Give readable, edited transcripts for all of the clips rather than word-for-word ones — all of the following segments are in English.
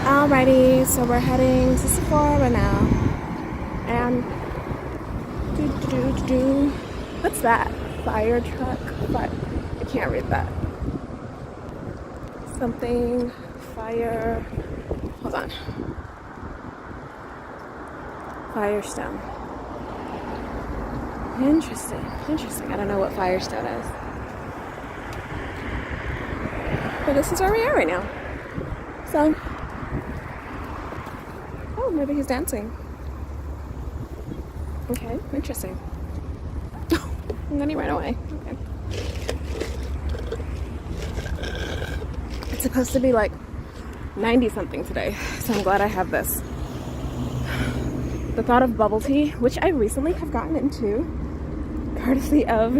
Alrighty, so we're heading to Sephora now. And what's that? Fire truck? But I can't read that. Something fire. Hold on. Firestone. Interesting. I don't know what Firestone is. But this is where we are right now. So, oh, maybe he's dancing. Okay, interesting. And then he ran away. Okay. It's supposed to be like 90 something today, so I'm glad I have this. The thought of bubble tea, which I recently have gotten into, courtesy of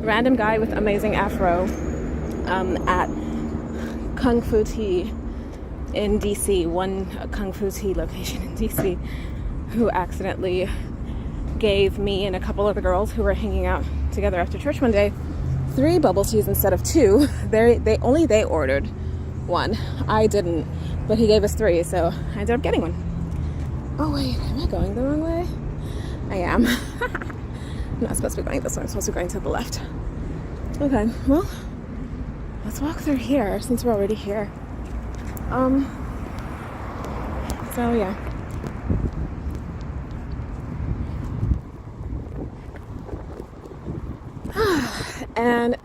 random guy with amazing afro at Kung Fu Tea in DC, one Kung Fu Tea location in DC, who accidentally gave me and a couple of the girls who were hanging out together after church one day 3 bubble teas instead of 2. They ordered 1. I didn't, but he gave us 3, so I ended up getting 1. Oh wait, am I going the wrong way? I am. I'm not supposed to be going this way. I'm supposed to be going to the left. Okay, well, let's walk through here since we're already here. So yeah. And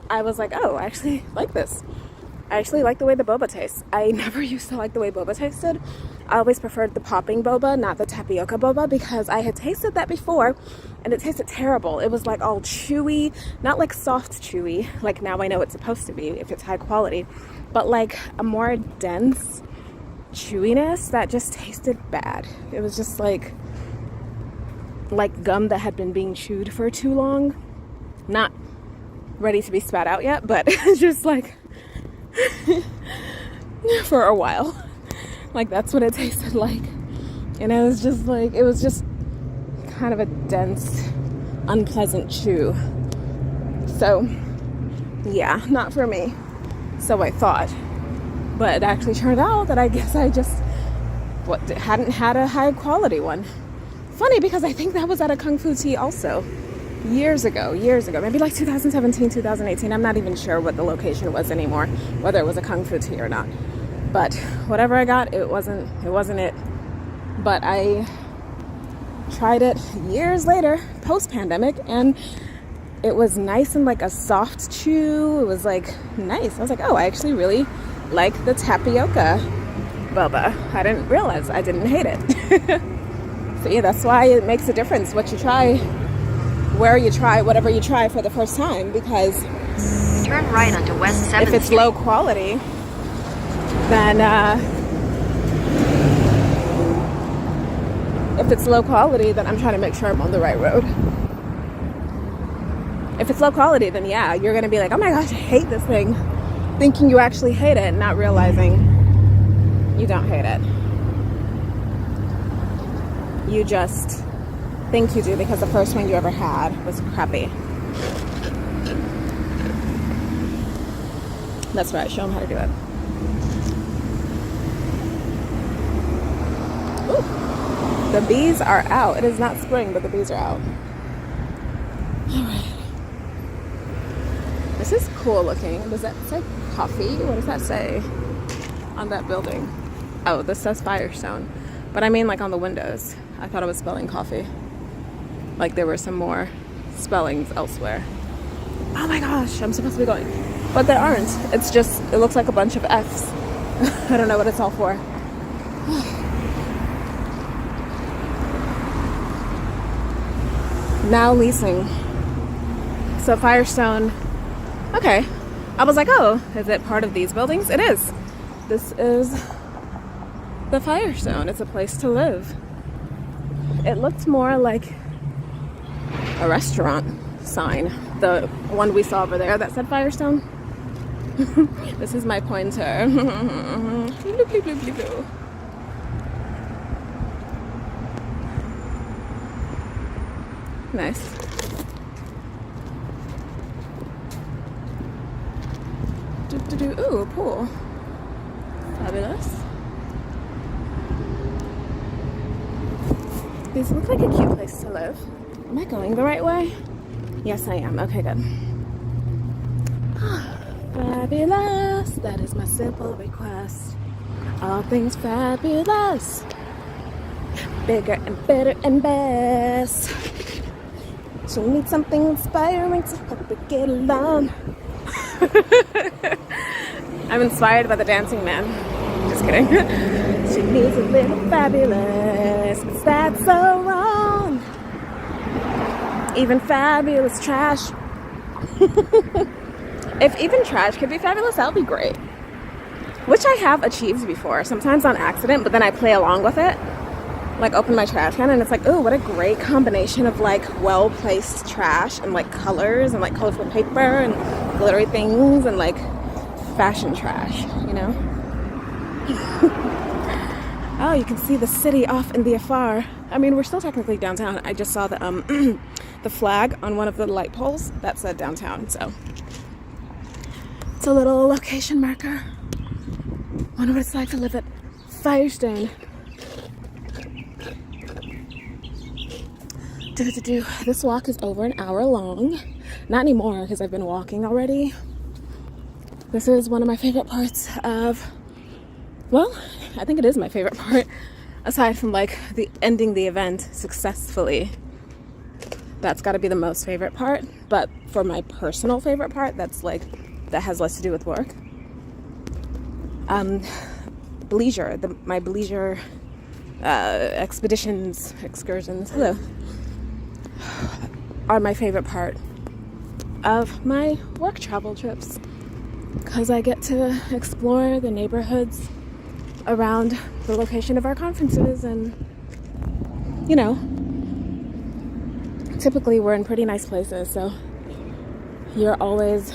I was like, oh, I actually like this. I actually like the way the boba tastes. I never used to like the way boba tasted. I always preferred the popping boba, not the tapioca boba, because I had tasted that before and it tasted terrible. It was like all chewy, not like soft chewy, like now I know it's supposed to be if it's high quality, but like a more dense chewiness that just tasted bad. It was just like gum that had been being chewed for too long. Not ready to be spat out yet, but just like for a while. Like that's what it tasted like. And it was just like, it was just kind of a dense, unpleasant chew. So yeah, not for me. So I thought. But it actually turned out that I guess I just hadn't had a high quality one. Funny because I think that was at a Kung Fu Tea also. Years ago, maybe like 2017, 2018. I'm not even sure what the location was anymore, whether it was a Kung Fu Tea or not. But whatever I got, it wasn't it. But I tried it years later, post-pandemic, and it was nice and like a soft chew. It was like nice. I was like, oh, I actually really like the tapioca boba. I didn't realize I didn't hate it. So yeah, that's why it makes a difference what you try, where you try, whatever you try for the first time, because turn right onto West 7th if it's Street. low quality, then I'm trying to make sure I'm on the right road. If it's low quality, then yeah, you're gonna be like, oh my gosh, I hate this thing, thinking you actually hate it and not realizing you don't hate it. You just think you do because the first one you ever had was crappy. That's right, show them how to do it. Ooh, the bees are out. It is not spring, but the bees are out. Alright. This is cool looking. Does that say coffee? What does that say on that building? Oh, this says Firestone. But I mean like on the windows. I thought it was spelling coffee. Like there were some more spellings elsewhere. Oh my gosh, I'm supposed to be going. But there aren't. It's just, it looks like a bunch of F's. I don't know what it's all for. Now leasing. So Firestone, okay. I was like, oh, is it part of these buildings? It is. This is the Firestone. It's a place to live. It looked more like a restaurant sign. The one we saw over there that said Firestone. This is my pointer. Nice. Ooh, a pool. Fabulous. These look like a cute place to live. Am I going the right way? Yes, I am. Okay, good. Fabulous. That is my simple request. All things fabulous. Bigger and better and best. She needs something inspiring to help her get along. I'm inspired by the Dancing Man. Just kidding. She needs a little fabulous. Is that so wrong? Even fabulous trash. If even trash could be fabulous, that would be great. Which I have achieved before, sometimes on accident, but then I play along with it. Like open my trash can and it's like, oh, what a great combination of like well-placed trash and like colors and like colorful paper and glittery things and like fashion trash, you know? Oh, you can see the city off in the afar. I mean, we're still technically downtown. I just saw the the flag on one of the light poles that said downtown, so it's a little location marker. Wonder what it's like to live at Firestone. This walk is over an hour long. Not anymore because I've been walking already. This is one of my favorite parts of, well, I think it is my favorite part, aside from like the ending the event successfully. That's got to be the most favorite part. But for my personal favorite part, that has less to do with work. Bleisure, my Bleisure excursions, hello, are my favorite part of my work travel trips because I get to explore the neighborhoods around the location of our conferences, and you know, typically we're in pretty nice places, so you're always,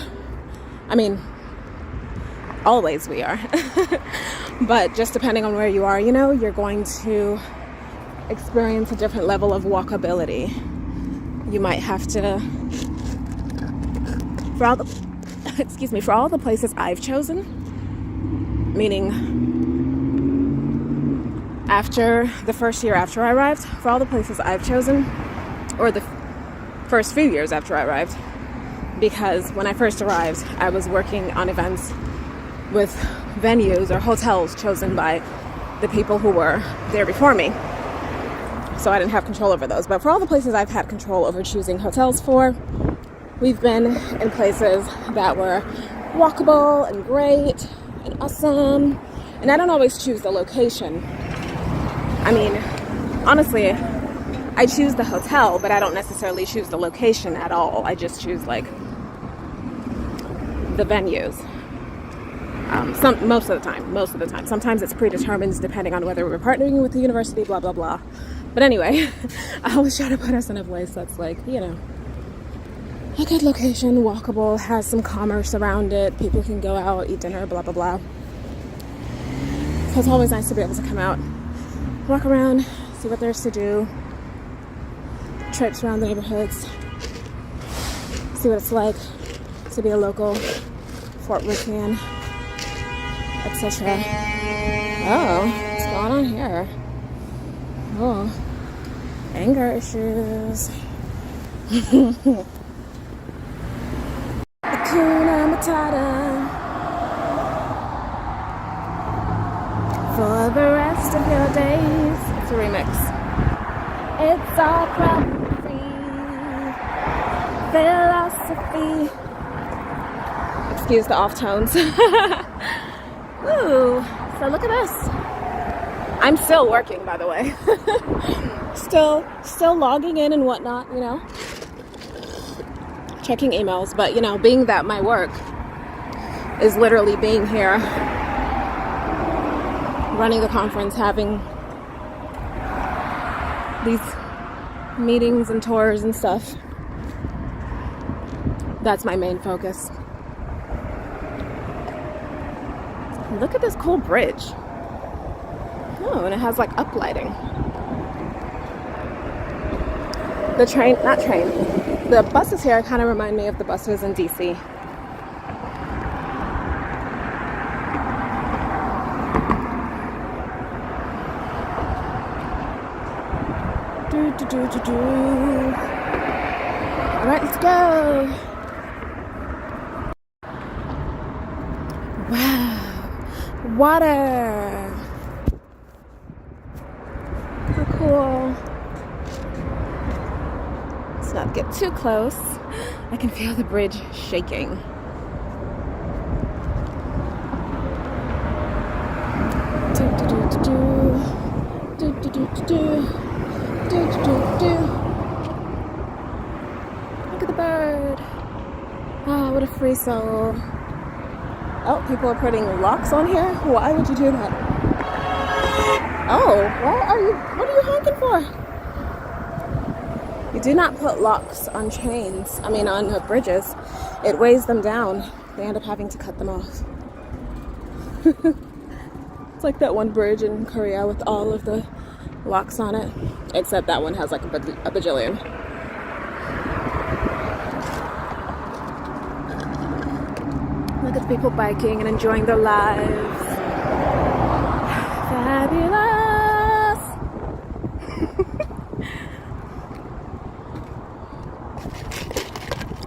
I mean, always we are, but just depending on where you are, you know, you're going to experience a different level of walkability. You might have to, for all the places I've chosen, meaning after the first year after I arrived, for all the places I've chosen, or the first few years after I arrived, because when I first arrived, I was working on events with venues or hotels chosen by the people who were there before me. So I didn't have control over those. But for all the places I've had control over choosing hotels for, we've been in places that were walkable and great and awesome. And I don't always choose the location. I mean, honestly, I choose the hotel, but I don't necessarily choose the location at all. I just choose like the venues. Most of the time. Sometimes it's predetermined depending on whether we're partnering with the university, blah, blah, blah. But anyway, I always try to put us in a place that's like, you know, a good location, walkable, has some commerce around it. People can go out, eat dinner, blah, blah, blah. So it's always nice to be able to come out, walk around, see what there's to do, trips around the neighborhoods, see what it's like to be a local Fort Worthian, etc. Oh, what's going on here? Oh, anger issues. Hakuna Matata. For the rest of your days. It's a remix. It's all problem-free philosophy. Excuse the off tones. Ooh, so look at this. I'm still working, by the way. still logging in and whatnot, you know. Checking emails, but you know, being that my work is literally being here, running the conference, having these meetings and tours and stuff, that's my main focus. Look at this cool bridge. Oh, and it has like uplighting. The buses here kind of remind me of the buses in DC. All right, let's go. Wow, water. How cool. Let's not get too close. I can feel the bridge shaking. Look at the bird. Oh, what a free soul. Oh, people are putting locks on here? Why would you do that? Oh, what are you honking for? You do not put locks on chains. I mean, on bridges. It weighs them down. They end up having to cut them off. It's like that one bridge in Korea with all of the locks on it. Except that one has like a bajillion. Look at the people biking and enjoying their lives. Fabulous!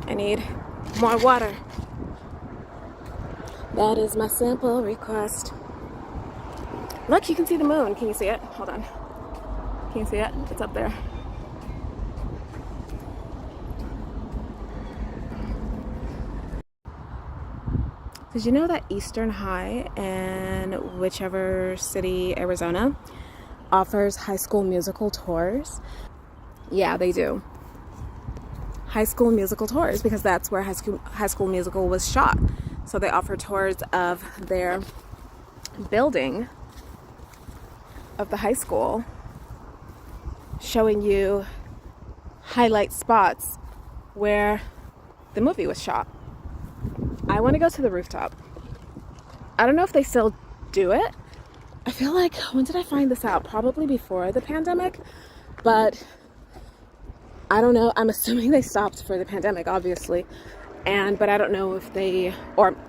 I need more water. That is my simple request. Look, you can see the moon. Can you see it? Hold on. Can you see it? It's up there. Did you know that Eastern High in whichever city, Arizona, offers High School Musical tours? Yeah, they do. High School Musical tours, because that's where High School Musical was shot. So they offer tours of their building of the high school, showing you highlight spots where the movie was shot. I want to go to the rooftop. I don't know if they still do it. I feel like, when did I find this out? Probably before the pandemic, but I don't know. I'm assuming they stopped for the pandemic, obviously. But I don't know if they,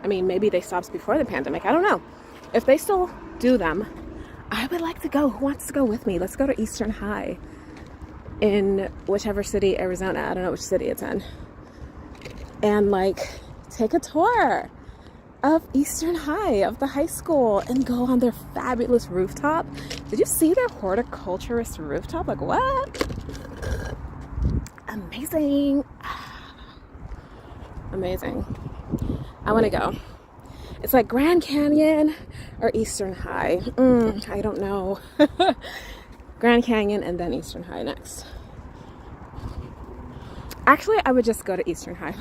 maybe they stopped before the pandemic. I don't know. If they still do them, I would like to go. Who wants to go with me? Let's go to Eastern High in whichever city, Arizona. I don't know which city it's in. And take a tour of Eastern High, of the high school, and go on their fabulous rooftop. Did you see their horticulturist rooftop? What? Amazing. Amazing. I want to go. It's like Grand Canyon or Eastern High. I don't know. Grand Canyon and then Eastern High next. Actually, I would just go to Eastern High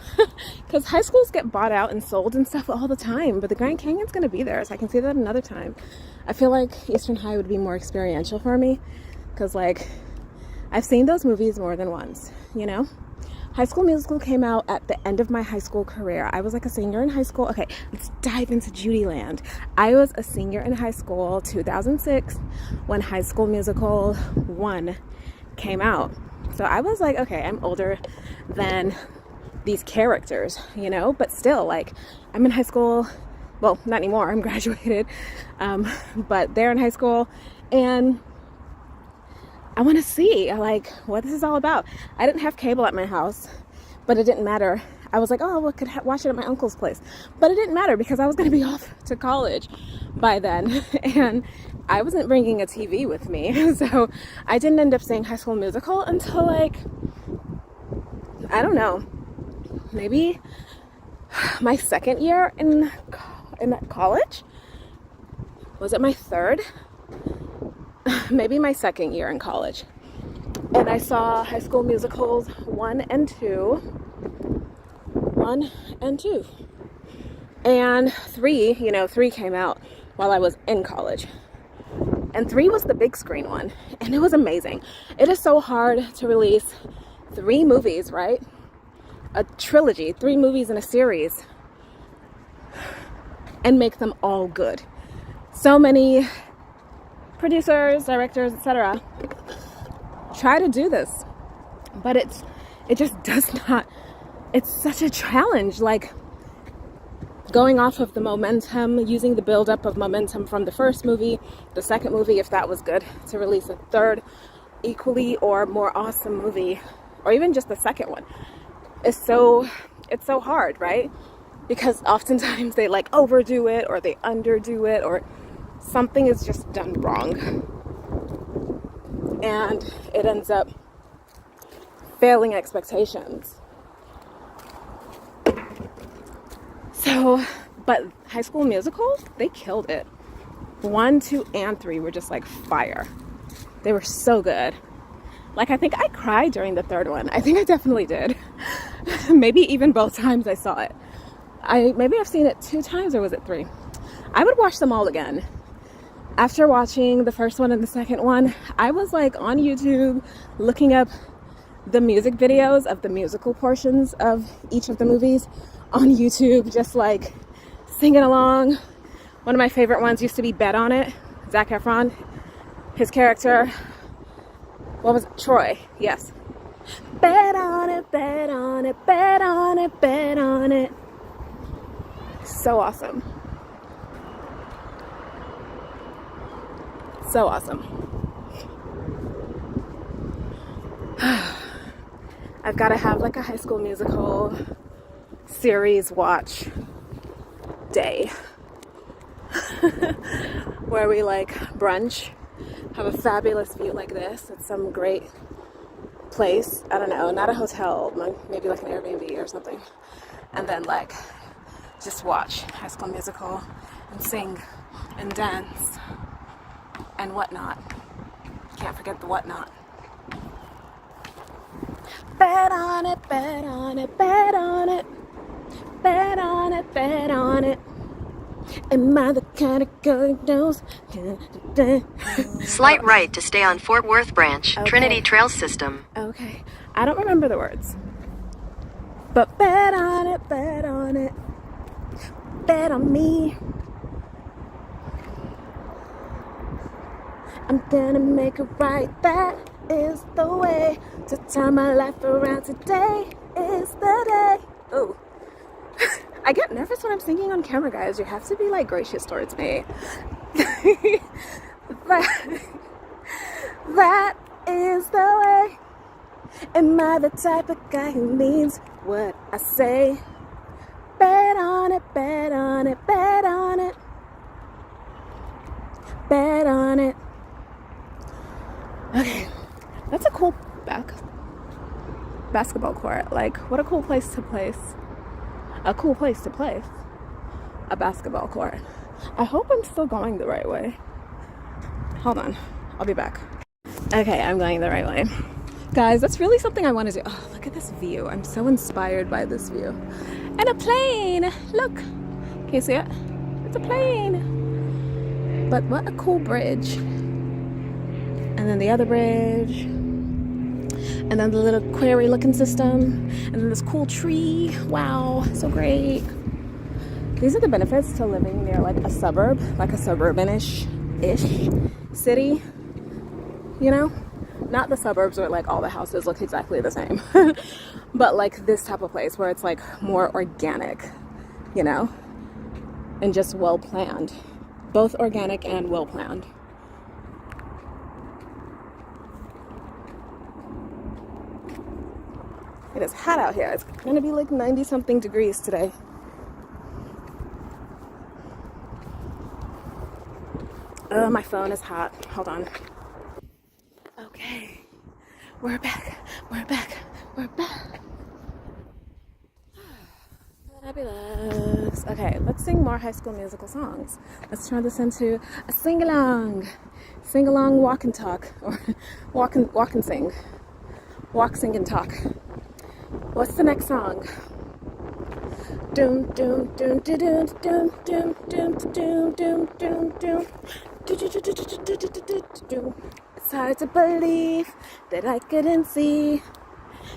because high schools get bought out and sold and stuff all the time, but the Grand Canyon's going to be there, so I can see that another time. I feel like Eastern High would be more experiential for me because, I've seen those movies more than once, you know? High School Musical came out at the end of my high school career. I was a senior in high school. Okay, let's dive into Judyland. I was a senior in high school, 2006, when High School Musical 1 came out. So I was okay, I'm older than these characters, you know, but still, I'm in high school. Well, not anymore, I'm graduated, but they're in high school, and I want to see, what this is all about. I didn't have cable at my house, but it didn't matter. I was I could watch it at my uncle's place, but it didn't matter because I was going to be off to college by then, and I wasn't bringing a TV with me, so I didn't end up seeing High School Musical until I don't know, maybe my second year in college. Was it my third? Maybe my second year in college. And I saw High School Musicals 1 and 2. And 3, 3 came out while I was in college. And 3 was the big screen one. And it was amazing. It is so hard to release 3 movies, right? A trilogy, 3 movies in a series, and make them all good. So many producers, directors, etc. try to do this, but it just does not. It's such a challenge, going off of the momentum, using the buildup of momentum from the first movie, the second movie, if that was good, to release a third, equally or more awesome movie, or even just the second one, it's so hard, right? Because oftentimes they like overdo it or they underdo it, or something is just done wrong, and it ends up failing expectations. So, but High School Musical, they killed it. 1, 2, and 3 were just like fire. They were so good. Like, I think I cried during the third one. I think I definitely did. Maybe even both times I saw it. Maybe I've seen it 2 times, or was it 3? I would watch them all again. After watching the first one and the second one, I was like on YouTube looking up the music videos of the musical portions of each of the movies on YouTube, just like singing along. One of my favorite ones used to be Bet on It. Zac Efron, his character, what was it? Troy, yes. Bet on it, bet on it, bet on it, bet on it. So awesome. So awesome. I've got to have like a High School Musical series watch day where we like brunch, have a fabulous view like this at some great place. I don't know, not a hotel, maybe like an Airbnb or something. And then like just watch High School Musical and sing and dance and whatnot. Can't forget the whatnot. Bet on it, bet on it, bet on it. Bet on it, bet on it. Am I the kind of girl who knows? Slight right to stay on Fort Worth Branch, Okay. Trinity Trail System. Okay, I don't remember the words. But bet on it, bet on it. Bet on me. I'm gonna make it right. That is the way to turn my life around. Today is the day. Oh. I get nervous when I'm singing on camera, guys. You have to be like gracious towards me. that is the way. Am I the type of guy who means what I say? Bet on it, bet on it, bet on it. Bet on it. Okay, that's a cool basketball court. Like, what a cool place to place. A cool place to place a basketball court. I hope I'm still going the right way. Hold on, I'll be back. Okay, I'm going the right way. Guys, that's really something I want to do. Oh, look at this view. I'm so inspired by this view. And a plane! Look! Can you see it? It's a plane! But what a cool bridge. And then the other bridge. And then the little quarry looking system. And then this cool tree. Wow, so great. These are the benefits to living near like a suburb, like a suburban-ish city. You know? Not the suburbs where like all the houses look exactly the same. But like this type of place where it's like more organic, you know? And just well planned. Both organic and well planned. It is hot out here. It's gonna be like 90 something degrees today. Oh, my phone is hot. Hold on. Okay. We're back. We're back. We're back. Fabulous. Okay, let's sing more High School Musical songs. Let's turn this into a sing-along. Sing-along, walk and talk. Or walk and sing. Walk, sing, and talk. What's the next song? Doom doom doom doom doom doom doom doom doom doom doom. It's hard to believe that I couldn't see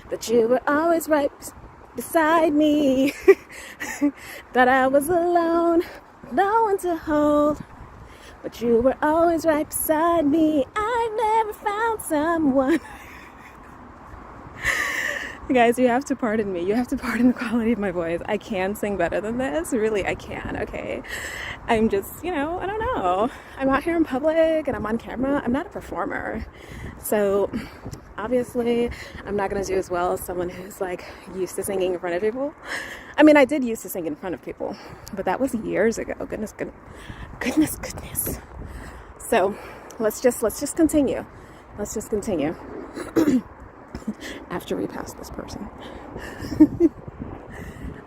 that you were always right beside me. That I was alone, no one to hold, but you were always right beside me. I've never found someone. Guys, you have to pardon me. You have to pardon the quality of my voice. I can sing better than this. Really, I can, okay? I'm just, I don't know. I'm out here in public and I'm on camera. I'm not a performer. So, obviously, I'm not going to do as well as someone who's like used to singing in front of people. I mean, I did used to sing in front of people, but that was years ago. Goodness. So, let's just continue. Let's just continue. After we pass this person.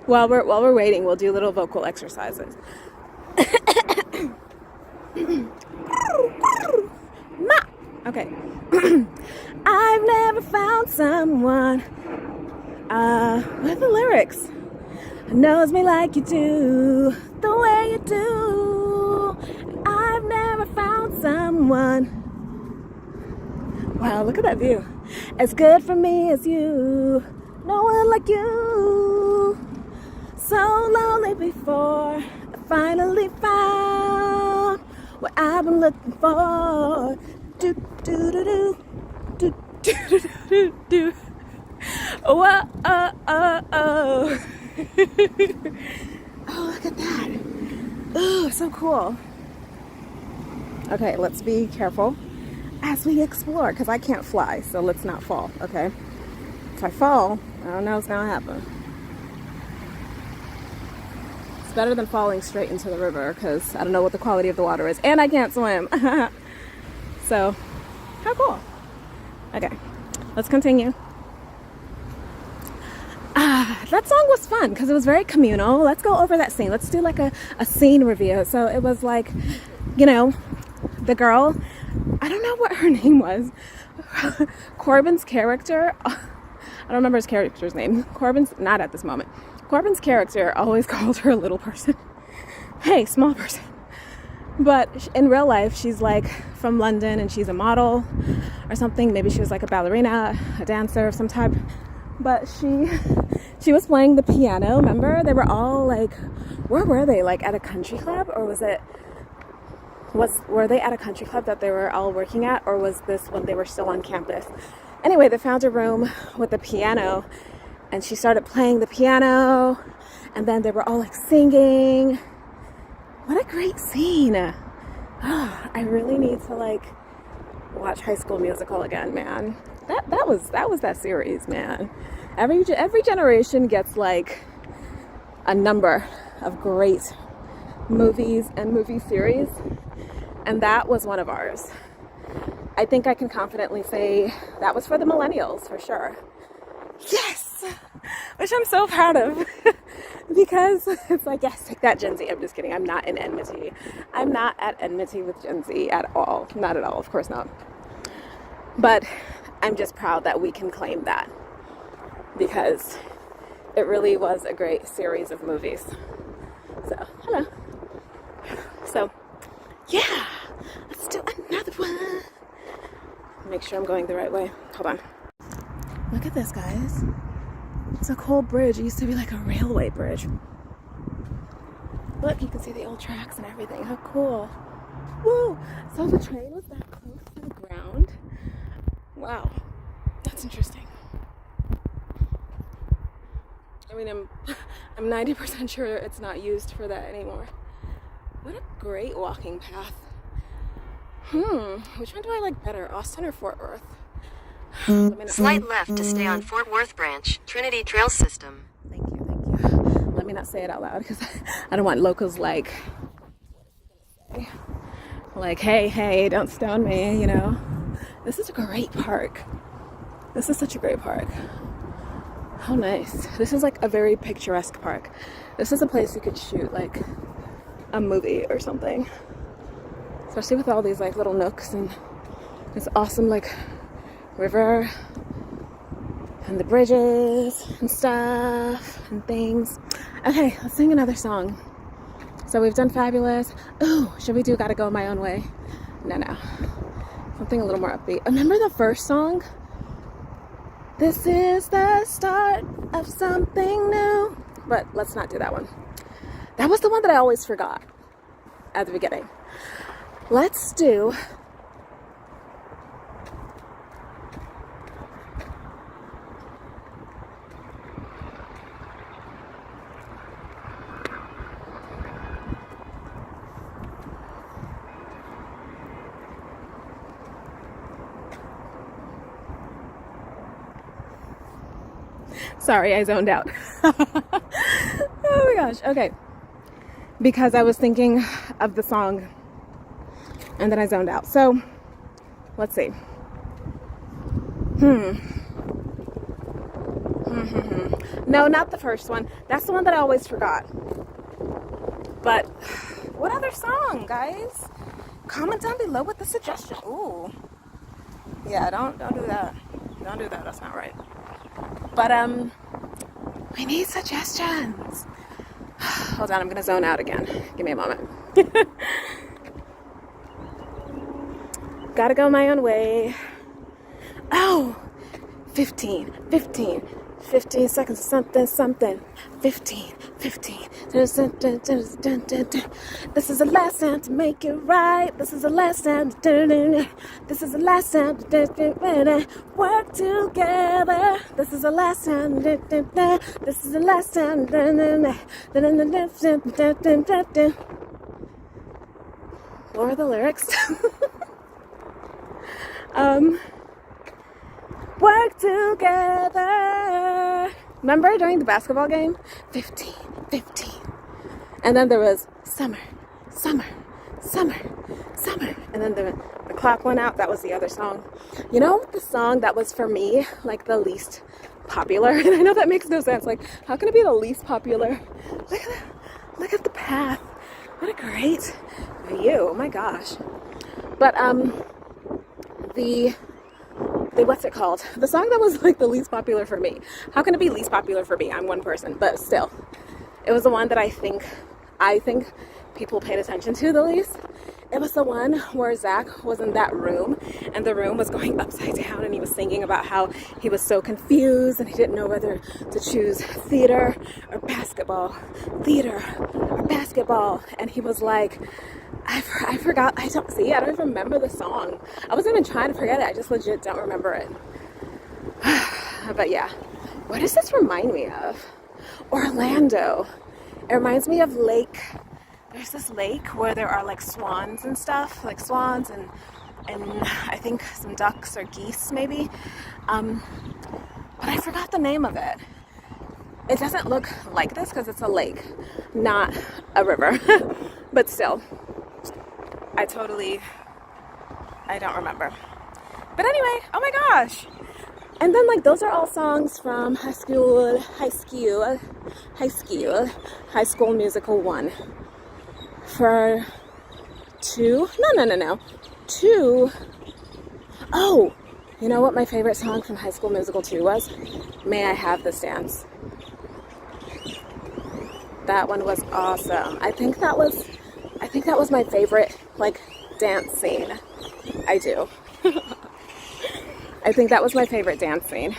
While we're waiting, we'll do little vocal exercises. Ma! Okay. I've never found someone with the lyrics knows me like you do, the way you do. I've never found someone. Wow, look at that view. As good for me as you. No one like you. So lonely before I finally found what I've been looking for. Do do do do do do do do do. Oh oh oh oh. Oh, look at that. Oh, so cool. Okay, let's be careful as we explore, because I can't fly, so let's not fall, okay? If I fall, I don't know what's gonna happen. It's better than falling straight into the river, because I don't know what the quality of the water is, and I can't swim. So, how cool. Okay, let's continue. That song was fun, because it was very communal. Let's go over that scene. Let's do like a scene review. So it was like, the girl, I don't know what her name was. Corbin's character, I don't remember his character's name. Corbin's, not at this moment. Corbin's character always called her a little person. Hey, small person. But in real life, she's like from London and she's a model or something. Maybe she was like a ballerina, a dancer of some type. But she was playing the piano, remember? They were all like, where were they? Like at a country club? Or were they at a country club that they were all working at, or was this when they were still on campus? Anyway, they found a room with a piano, and she started playing the piano, and then they were all like singing. What a great scene. Oh, I really need to like watch High School Musical again, man. That was that series, man. Every generation gets like a number of great movies and movie series, and that was one of ours. I think I can confidently say that was for the millennials, for sure. Yes! Which I'm so proud of. Because it's like, yes, take that, Gen Z. I'm just kidding. I'm not in enmity. I'm not at enmity with Gen Z at all. Not at all, of course not. But I'm just proud that we can claim that. Because it really was a great series of movies. So, hello. So, yeah, let's do another one. Make sure I'm going the right way. Hold on. Look at this, guys. It's a cool bridge. It used to be like a railway bridge. Look, you can see the old tracks and everything. How cool. Woo! So the train was that close to the ground. Wow. That's interesting. I mean, I'm 90% sure it's not used for that anymore. What a great walking path. Which one do I like better, Austin or Fort Worth? Slight left to stay on Fort Worth Branch, Trinity Trail System. Thank you. Let me not say it out loud because I don't want locals like, hey, don't stone me, This is a great park. This is such a great park. How nice. This is like a very picturesque park. This is a place you could shoot like a movie or something. Especially with all these like little nooks and this awesome like river and the bridges and stuff and things. Okay, let's sing another song. So we've done Fabulous. Ooh, should we do Gotta Go My Own Way? No. Something a little more upbeat. Remember the first song? This is the start of something new. But let's not do that one. That was the one that I always forgot at the beginning. Let's do Sorry, I zoned out. Oh my gosh. Okay. Because I was thinking of the song and then I zoned out. So, let's see. No, not the first one. That's the one that I always forgot. But what other song, guys? Comment down below with the suggestion. Ooh. Yeah, don't do that. Don't do that. That's not right. But we need suggestions. Hold on, I'm gonna zone out again. Give me a moment. Gotta go my own way. Oh, 15 seconds, something. 15. This is the last time to make it right. This is the last time to this is the last time to work together. This is the last time. This is the last time. What were the lyrics? Work together. Remember during the basketball game? 15. And then there was summer. And then the clock went out. That was the other song. You know the song that was for me like the least popular? And I know that makes no sense. Like, how can it be the least popular? Look at the path. What a great view. Oh my gosh. But the what's it called? The song that was like the least popular for me. How can it be least popular for me? I'm one person, but still. It was the one that I think people paid attention to the least. It was the one where Zach was in that room and the room was going upside down and he was singing about how he was so confused and he didn't know whether to choose theater or basketball. And he was like, I forgot. I don't even remember the song. I wasn't even trying to forget it. I just legit don't remember it. But yeah, what does this remind me of? Orlando. It reminds me of lake. There's this lake where there are like swans and stuff, like swans and I think some ducks or geese maybe. But I forgot the name of it. It doesn't look like this because it's a lake, not a river. But still, I don't remember. But anyway, oh my gosh. And then like those are all songs from High School Musical 1. For 2? No. 2. Oh, you know what my favorite song from High School Musical 2 was? May I Have This Dance. That one was awesome. I think that was my favorite like dance scene. I do. I think that was my favorite dance scene.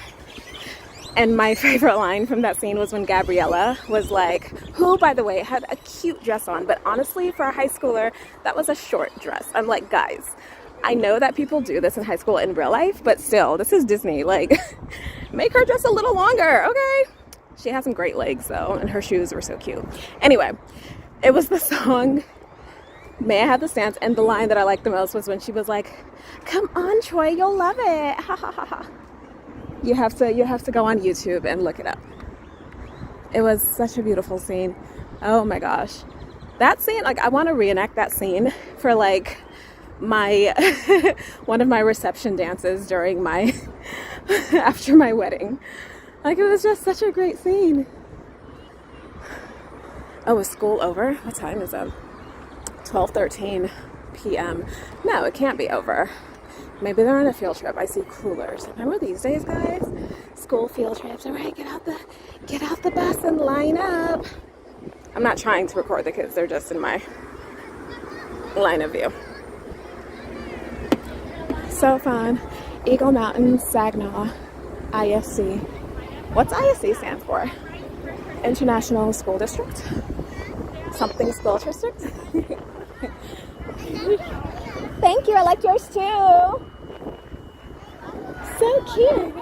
And my favorite line from that scene was when Gabriella was like, who, by the way, had a cute dress on. But honestly, for a high schooler, that was a short dress. I'm like, guys, I know that people do this in high school in real life, but still, this is Disney. Like, make her dress a little longer, okay? She has some great legs, though, and her shoes were so cute. Anyway, it was the song May I Have This Dance, and the line that I liked the most was when she was like, come on, Troy, you'll love it. Ha ha ha ha. You have to go on YouTube and look it up. It was such a beautiful scene. Oh my gosh. That scene, like I want to reenact that scene for like my one of my reception dances during my after my wedding. Like it was just such a great scene. Oh, is school over? What time is it? 12:13 p.m. No, it can't be over. Maybe they're on a field trip. I see coolers. Remember these days, guys? School field trips. All right, get out the bus and line up. I'm not trying to record the kids. They're just in my line of view. So fun. Eagle Mountain, Saginaw, ISC. What's ISC stand for? International School District? Something School District? Thank you. I like yours too. So cute.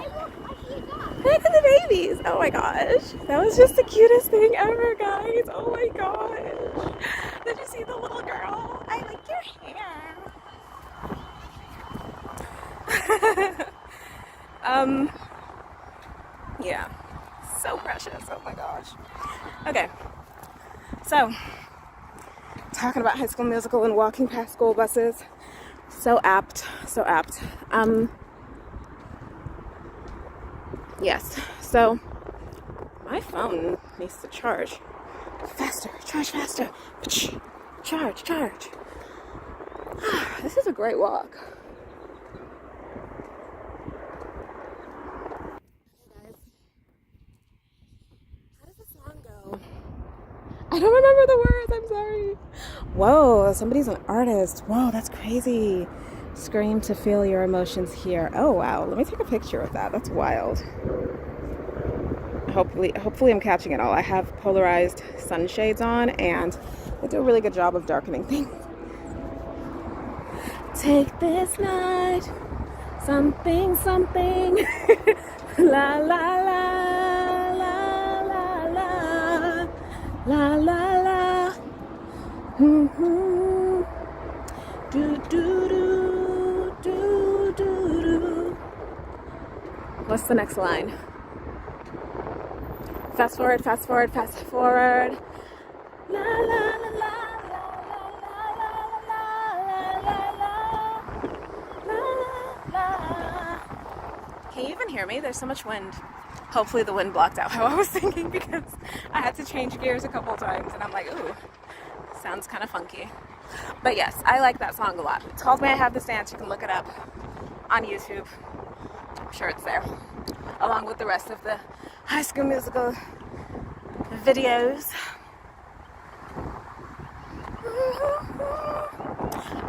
Look at the babies. Oh my gosh. That was just the cutest thing ever, guys. Oh my gosh. Did you see the little girl? I like your hair. Yeah. so precious. Oh my gosh. Okay. So, talking about High School Musical and walking past school buses. So apt. So apt. Yes. So, my phone needs to charge. Faster. Charge faster. Charge. This is a great walk. How does the song go? I don't remember the words. I'm sorry. Whoa, somebody's an artist. Whoa, that's crazy. Scream to feel your emotions here. Oh, wow. Let me take a picture of that. That's wild. Hopefully I'm catching it all. I have polarized sunshades on, and they do a really good job of darkening things. Take this night, something, la la la la la la la la la, do do do do do do. What's the next line? Fast forward. La la la la la. Can you even hear me? There's so much wind. Hopefully the wind blocked out how I was thinking, because I had to change gears a couple times and I'm like, ooh, sounds kind of funky. But yes, I like that song a lot. It's called May I Have This Dance. You can look it up on YouTube. I'm sure it's there, along with the rest of the High School Musical videos.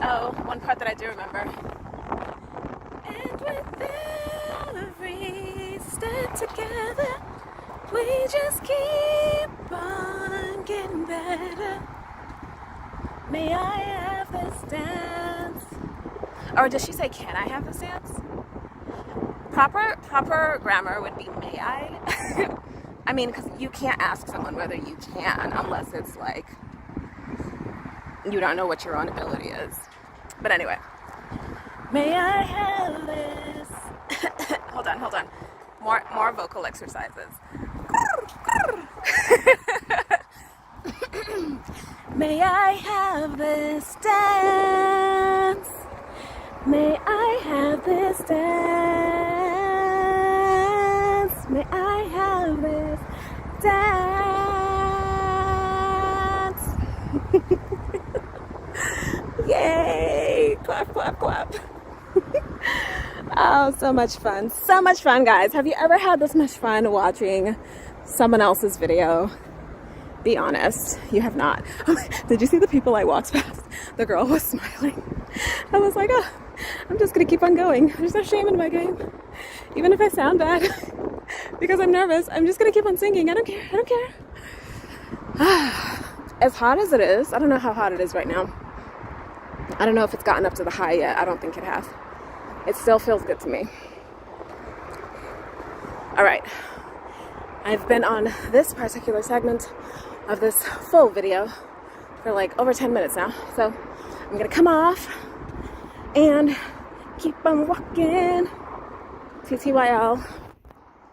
Oh, one part that I do remember. And with every step together, we just keep on getting better. May I have this dance? Or does she say, can I have this dance? Proper grammar would be, may I? I mean, because you can't ask someone whether you can unless it's like you don't know what your own ability is. But anyway, may I have this? Hold on. More vocal exercises. May I have this dance? May I have this dance? May I have this dance? Yay! Clap, clap, clap. Oh, so much fun. So much fun, guys. Have you ever had this much fun watching someone else's video? Be honest, you have not. Did you see the people I walked past? The girl was smiling. I was like, oh, I'm just gonna keep on going. There's no shame in my game. Even if I sound bad, because I'm nervous, I'm just gonna keep on singing. I don't care. As hot as it is, I don't know how hot it is right now. I don't know if it's gotten up to the high yet. I don't think it has. It still feels good to me. All right. I've been on this particular segment of this full video for like over 10 minutes now. So I'm gonna come off and keep on walking. TTYL.